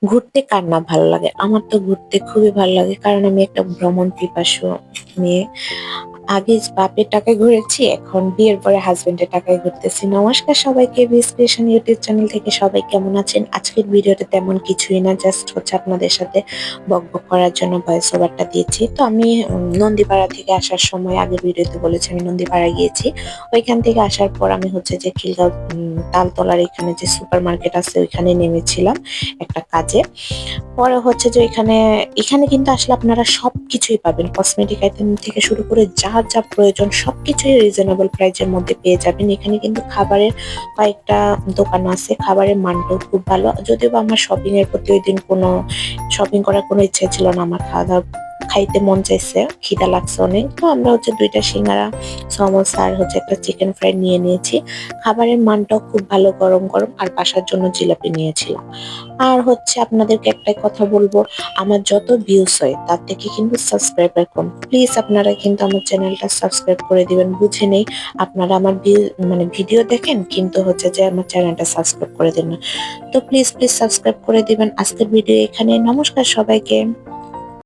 ঘুরতে কার না ভালো লাগে? আমার তো ঘুরতে খুবই ভালো লাগে, কারণ আমি একটা ভ্রমণ পিপাসু মেয়ে। আগে বাপের টাকায় ঘুরেছি, এখন বিয়ের পরে হাজবেন্ডের টাকায় ঘুরতেছি। নমস্কার সবাইকে, বিস ক্রিয়েশন ইউটিউব চ্যানেল থেকে সবাই কেমন আছেন? আজকের ভিডিওতে তেমন কিছুই না, জাস্ট হচ্ছে আপনাদের সাথে বকবক করার জন্য ভয়েস ওভারটা দিয়েছি। তো আমি নন্দীপাড়া থেকে আসার সময়, আগের ভিডিওতে বলেছি আমি নন্দীপাড়া গিয়েছি। ওইখান থেকে আসার পর আমি হচ্ছে যে খিলগাঁও তালতলার এখানে যে সুপার মার্কেট আছে ওইখানে নেমেছিলাম একটা কাজে। পরে হচ্ছে যে এখানে কিন্তু আসলে আপনারা সবকিছুই পাবেন, কসমেটিক আইটেম থেকে শুরু করে যা যা প্রয়োজন সবকিছুই রিজনেবল প্রাইসের মধ্যে পেয়ে যাবেন। এখানে কিন্তু খাবারের কয়েকটা দোকান আছে, খাবারের মানটাও খুব ভালো। যদিও বা আমার শপিং এর প্রতি ওই দিন কোনো শপিং করার কোনো ইচ্ছা ছিল না, আমার খাওয়া দাওয়া খাইতে মন চাইছে, খিদা লাগছে অনেক। তো আমরা হচ্ছে 2টা সিঙ্গারা, সমোসা আর হচ্ছে একটা চিকেন ফ্রাই নিয়ে নিয়েছি। খাবারের মানটাও খুব ভালো, গরম গরম। আর বাসার জন্য জিলাপি নিয়েছিলাম। আর হচ্ছে আপনাদেরকে একটাই কথা বলবো, আমার যত ভিউজ হয় তার থেকে কিন্তু সাবস্ক্রাইবার কম। প্লিজ আপনারা কিন্তু আমার চ্যানেলটা সাবস্ক্রাইব করে দিবেন। বুঝে নেই আপনারা আমার ভিডিও দেখেন, কিন্তু হচ্ছে যে আমার চ্যানেলটা সাবস্ক্রাইব করে দেন না। তো প্লিজ প্লিজ সাবস্ক্রাইব করে দিবেন। আজকের ভিডিও এখানে। নমস্কার সবাইকে।